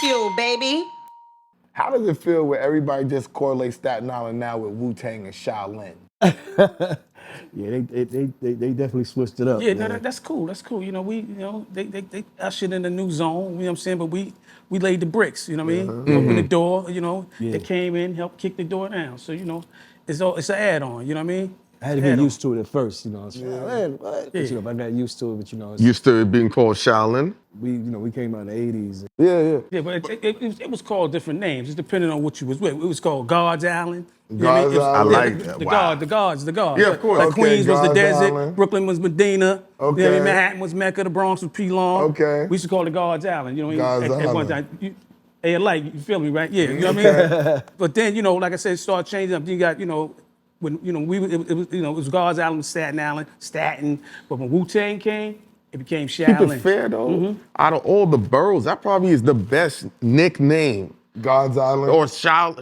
Bagfuel, baby. How does it feel where everybody just correlates Staten Island now with Wu-Tang and Shaolin? Yeah, they definitely switched it up. Yeah, no, that's cool. That's cool. You know, they ushered in a new zone. You know what I'm saying? But we laid the bricks. You know what I mean? Opened the door. You know, they came in, helped kick the door down. So you know, it's an add-on. You know what I mean? I had to get used to it at first, you know. Man, what? But, you know, I got used to it, but you know, Used to it being called Shaolin? we came out in the '80s. Yeah, but it was called different names. It's depending on what you was with. It was called Guards Island. You know what I mean? Guards Island. I like that. Wow. The guards. Yeah, of course. Like Okay, Queens was the Guards desert, Island. Brooklyn was Medina. Okay. You know what I mean? Manhattan was Mecca, the Bronx was P-Long. Okay. We used to call it Guards Island. You know what I mean? Guards At one Island. time. Hey, like, you feel me, right? Yeah, you know what I mean? But then, you know, like I said, it started changing up. Then you got, you know, when, you know, it was Guards Island, Staten. But when Wu-Tang came, it became Keep it Shaolin. fair though. Out of all the boroughs, that probably is the best nickname. God's Island. Or Shaolin.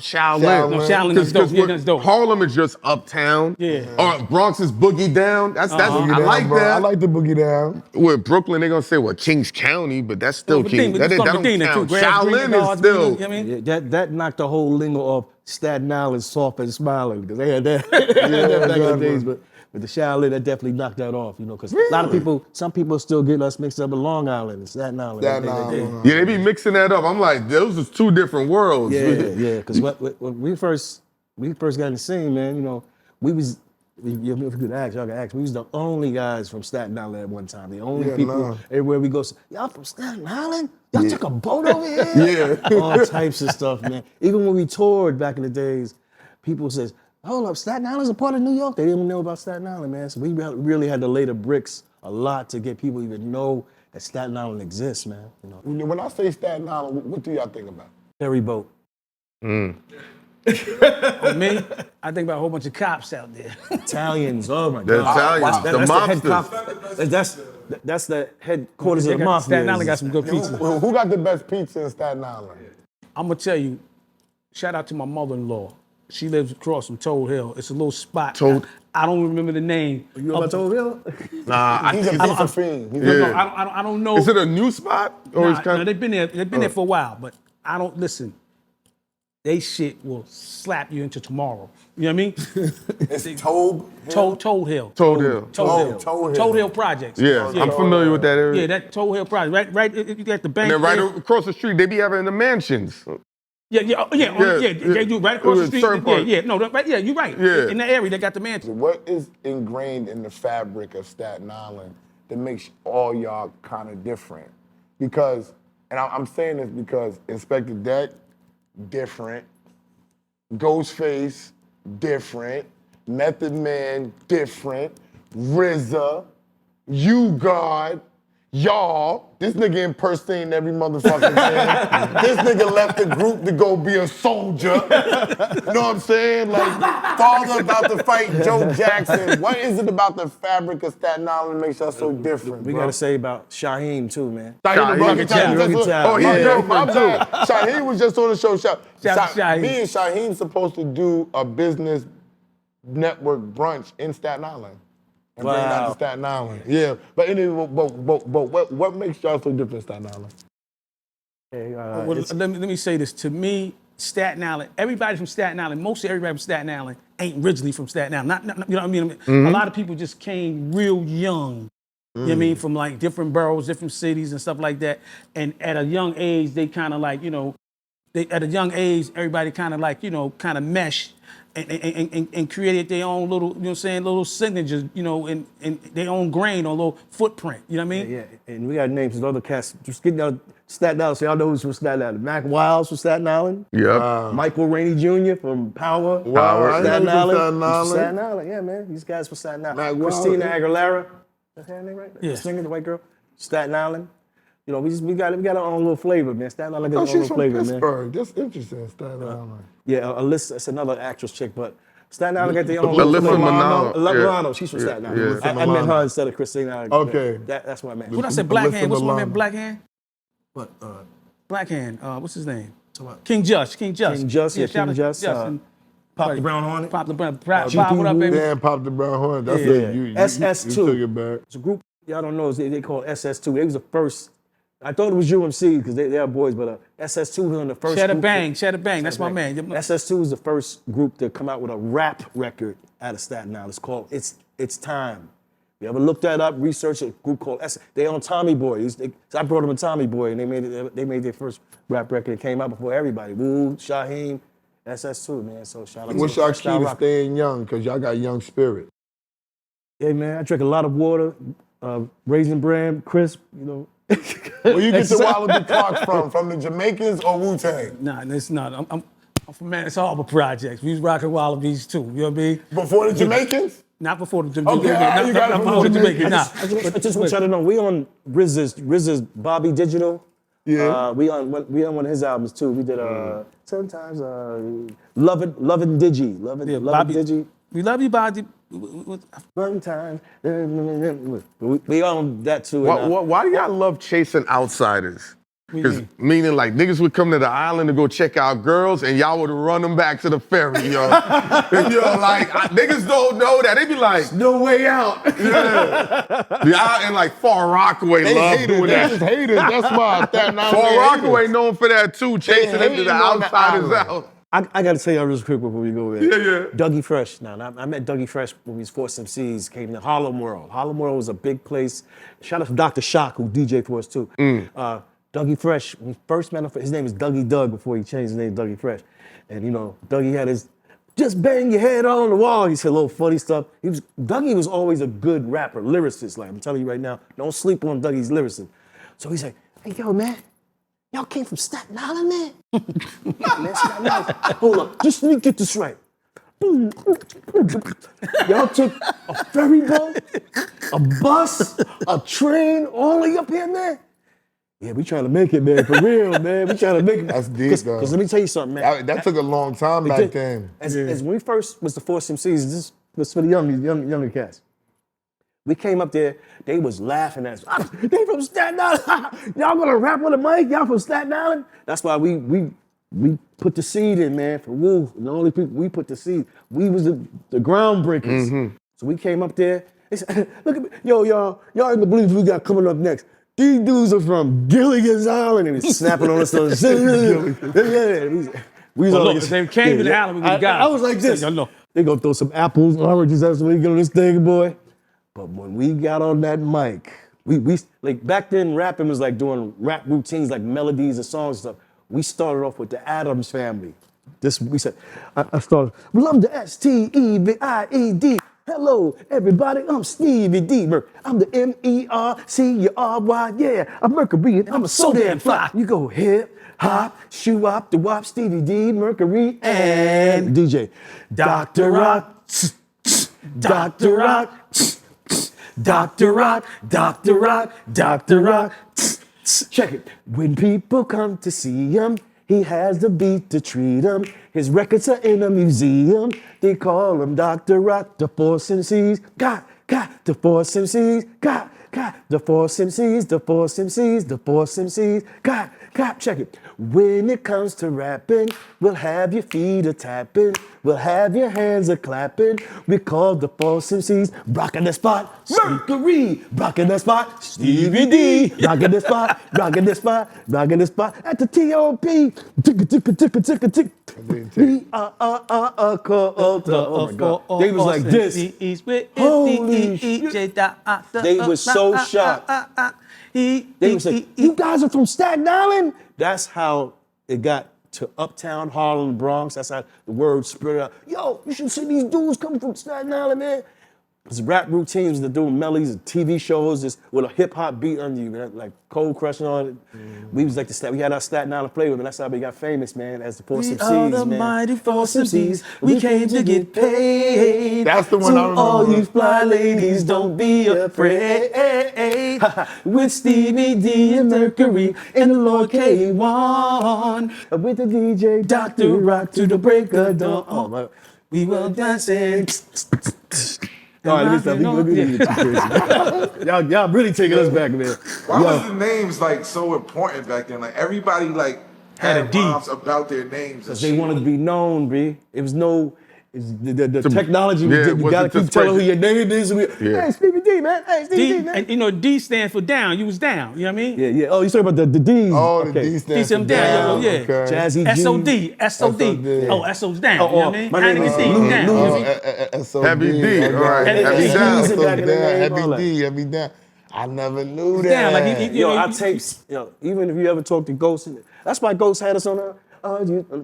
No, Shaolin is dope. Yeah, that's dope. Harlem is just uptown. Yeah. Or Bronx is boogie down. That's Boogie I down, like bro. that. I like the boogie down. With Brooklyn, they're gonna say Kings County, but that's still King. That don't Medina, count. too. Grass Green, Shaolin is Guards, still. you know what I mean? Yeah, that knocked the whole lingo off Staten Island soft and smiling because they had that, back in the days. But the Shaolin, that definitely knocked that off, you know, because a lot of people, some people still get us mixed up with Long Island and Staten Island. Yeah, they be mixing that up. I'm like, those are two different worlds. Yeah, because when we first got in the scene, man, you know, we was, if you could ask, y'all could ask, we was the only guys from Staten Island at one time. The only people, everywhere we go, say, y'all from Staten Island? Y'all took a boat over here? All types of stuff, man. Even when we toured back in the days, people says, hold up, Staten Island's a part of New York? They didn't even know about Staten Island, man. So we really had to lay the bricks a lot to get people to even know that Staten Island exists, man. You know? When I say Staten Island, what do y'all think about? Ferry boat. For me, I think about a whole bunch of cops out there. Italians, oh my The God. Italians, the mobsters. That's the headquarters of the Staten mafia. Island got some good pizza. Who got the best pizza in Staten Island? I'm gonna tell you, shout out to my mother-in-law. She lives across from Toad Hill. It's a little spot. I don't remember the name. You know about Toad Hill? Nah, He's a pizza fiend. I don't know. Is it a new spot? Or No, they've been there. They've been there for a while, but I don't listen. They shit will slap you into tomorrow. You know what I mean? It's Toad Hill? Toad Hill. Toad Hill. Toad Hill Projects. Yeah, I'm familiar with that area. Yeah, that Toad Hill Project. Right, you got the bank. And then right there. across the street, they be having the mansions. They do right across the street. Certain part. You're right. Yeah. In the area, they got the mansion. What is ingrained in the fabric of Staten Island that makes all y'all kind of different? Because, and I'm saying this because Inspector Deck, different. Ghostface, different. Method Man, different. RZA, U-God, y'all. This nigga impersonating every motherfucking thing. This nigga left the group to go be a soldier. You know what I'm saying? Like, father about to fight Joe Jackson. What is it about the fabric of Staten Island that makes us so different, We bro? gotta say about Shaheem too, man. Shaheem the Rugged Talent. Oh, he's dope. My bad. Shaheem was just on the show. Shout out to Shaheem. Me and Shaheem supposed to do a business network brunch in Staten Island. And bring that to Staten Island. Yeah. But anyway, what makes y'all so different in Staten Island? Let me say this. To me, Staten Island, everybody from Staten Island, mostly everybody from Staten Island ain't originally from Staten Island. Not you know what I mean? A lot of people just came real young. You know what I mean? From like different boroughs, different cities and stuff like that. And at a young age, they kind of like, you know, at a young age, everybody kind of like, you know, kind of meshed and created their own little, you know what I'm saying, little signatures, you know, and their own grain or little footprint. You know what I mean? Yeah, and we got names of other cats. Just getting out Staten Island, so y'all know who's from Staten Island. Mac Wiles from Staten Island. Yep. Michael Rainey Jr. from Power. Staten Island. Yeah, man. These guys from Staten Island. Christina Aguilera. That's her name, right? Yeah. The singer, the white girl. Staten Island. You know, we got our own little flavor, man. Staten Island got our own little flavor, man. She's from Pittsburgh. That's interesting, Staten Island. Yeah, Alyssa, that's another actress chick, but Staten Island got their own Alyssa little Milano. Milano, she's from Staten Island. Yeah. I met her instead of Christina. Okay. That's what I meant. What I said, Black Alyssa Hand? What's my Milano. man, Black Hand? What? Black Hand. What's his name? King Just. King Just, yeah, shout King out Just. and Pop the Brown Hornet. Pop the Brown. Pop what up, baby? Damn, Pop the Brown Hornet. That's Yeah. it. You SS2. took it back. It's a group y'all don't know. They call SS2. They was the first I thought it was UMC because they are boys, but SS2 was on the first. Cheddar Bang. That's my man. SS2 was the first group to come out with a rap record out of Staten Island. It's called It's Time. You ever look that up? Research a group called They on Tommy Boy. So I brought them a Tommy Boy, and they made their first rap record. It came out before everybody. Wu, Shaheem, SS2, man. So shout out. What's our key to staying young? Because y'all got young spirit. Hey man, I drink a lot of water, Raisin Bran, crisp, you know. Where you get the Wallaby Clark from? From the Jamaicans or Wu-Tang? Nah, it's not. I'm from Manus Harbor Projects. We was rocking Wallabies too. You know what I mean? Before the Jamaicans? Not before the Jamaicans. Okay, you got it Not before the Jamaicans. Nah. I just want y'all to know, we on RZA's Bobby Digital. Yeah. We on one of his albums too. We did sometimes Lovin' Digi. Bobby. Digi. We love you, Bobby. Sometimes we on that too. Why do y'all love chasing outsiders? Because meaning like niggas would come to the island to go check out girls and y'all would run them back to the ferry, yo. Niggas don't know that. They be like, No way out. y'all in like Far Rockaway love doing They that. just haters. That's why Staten Island Far haters. Rockaway known for that too, chasing them to the hating on the outsiders island. out. I gotta tell y'all real quick before we go there. Yeah. Dougie Fresh. Now, I met Dougie Fresh when we was Force MCs, came to Harlem World. Harlem World was a big place. Shout out to Dr. Shock, who DJ for us too. Dougie Fresh, when we first met him, his name was Dougie Doug before he changed his name to Dougie Fresh. And you know, Dougie had his, just bang your head on the wall. He said a little funny stuff. Dougie was always a good rapper, lyricist. Like I'm telling you right now, don't sleep on Dougie's lyricism. So he's like, hey, yo, man, y'all came from Staten Island, man? Man, Staten Island. Hold up, just let me get this right. Y'all took a ferry boat, a bus, a train, all the way up here, man? Yeah, we trying to make it, man, for real, man. We trying to make it. That's deep, though. Because let me tell you something, man. That took a long time back then. As when we first was the Force MCs, this was for the younger cats. We came up there, they was laughing at us. They from Staten Island. Y'all gonna rap with a mic? Y'all from Staten Island? That's why we put the seed in, man, for Wu. The only people we put the seed. We was the groundbreakers. So we came up there. They said, look at me. Yo, y'all ain't gonna believe we got coming up next. These dudes are from Gilligan's Island. And he's snapping on us. We was Look, if they came to the island, we would have got I was like this. They gonna throw some apples, oranges, that's what we get on this thing, boy. But when we got on that mic, we like back then rapping was like doing rap routines, like melodies and songs and stuff. We started off with the Addams Family. We said, I started, we love the STEVIED. Hello, everybody, I'm Stevie D. I'm the MERCURY, yeah. I'm Mercury and I'm so damn fly. You go hip, hop, shoe up, the wop, Stevie D, Mercury, and DJ. Dr. Rock, Dr. Rock, Dr. Rock, Dr. Rock, Dr. Rock. Check it. When people come to see him, he has the beat to treat him. His records are in a museum. They call him Dr. Rock, the Force MCs. Got, the Force MCs. Got, the Force MCs, the Force MCs, the Force MCs. Got, check it. When it comes to rapping, we'll have your feet a tapping. We'll have your hands a clapping. We call the Force MCs. Rockin' the spot, Mercury. Rockin' the spot, Stevie D. Rockin' the spot, rockin' the spot, rockin' the spot. At the TOP. Tick. Oh my God. They was like this. Holy shit. They was so shocked. They was like, you guys are from Staten Island? That's how it got to Uptown, Harlem, Bronx. That's how the word spread out. Yo, you should see these dudes coming from Staten Island, man. It's rap routines, they're doing melodies and TV shows just with a hip hop beat under you, man, like Cold Crushing on it. We was like we had our Staten Island flavor, and that's how we got famous, man, as the Force MCs, man. We are the mighty Force MCs. We came to get paid. That's the one I remember. All you fly ladies, don't be afraid. With Stevie D and Mercury and the Lord K1. With the DJ Dr. Rock to the break of dawn. Oh, my. We will dancing. All right, let me stop. Y'all really taking us back, man. Why was the names like so important back then? Like everybody like had a D. rhymes about their names. Because they wanted to be known, B. It was no, The technology, Yeah, you gotta wasn't keep just telling who crazy. your name is. Yeah. Hey, Stevie D, man. Hey, Stevie D, D, man. and you know, D stands for down. You was down. You know what I mean? Yeah, yeah. Oh, you talking about the D's? Oh, the okay. D stands D for them down, down. yeah. Okay. Jazzy G. SOD, SOD. SOD. Oh, SO's down. Oh, you know what I mean? my name Heineken is D, Lou- down. Lou- you know Lou- what I mean? SOD. Heavy D, okay. all right. Heavy Heavy D. down. Easy back in the day, all Heavy that. D, heavy down. I never knew It's that. down, like, you Yo, know, I tapes. Yo, even if you ever talk to Ghost, that's why Ghost had us on there.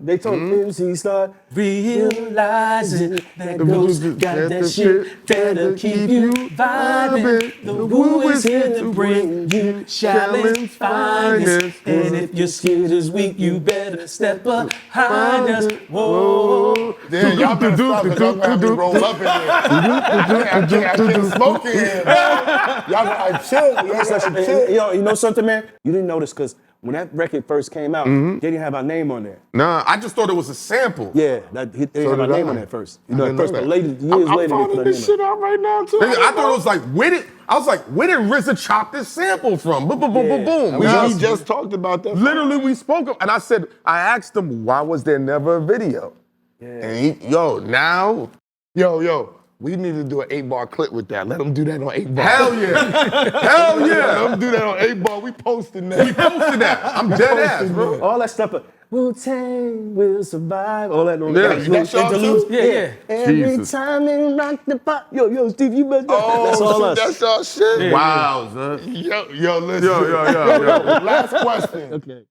They told MC start realizing that Ghost got that shit that'll keep you vibing. The Wu is here to bring you Shaolin's finest. And if your skid is weak, you better step behind us. Whoa. Damn, y'all better stop because y'all gonna have to roll up in here. I can't smoke in here. Y'all gotta chill. Y'all gotta chill. You know something, man? You didn't notice because when that record first came out, they didn't have our name on there. Nah, I just thought it was a sample. Yeah, they didn't have our did name I. on that first. You I know, didn't at first, know but that. later, years I'm later, they finding put our this name shit out right now too. Nigga, I thought it was like, where did RZA chop this sample from? Boom, boom, boom, boom, boom. We just talked about that. Literally, we spoke, and I asked him, why was there never a video? Yeah. And now, we need to do an 8-bar clip with that. Let them do that on 8-bar. hell yeah. Hell Let yeah. them do that on 8-bar. We posting that. We posted that. I'm dead ass, bro. All that stuff. Wu-Tang will survive. All that. Yeah, that's y'all too? Yeah. Every Jesus. time they rock the pop. Yo, Steve, you better. That's all us. That's y'all shit. Wow, son. Yo, listen. Yo. Last question. Okay.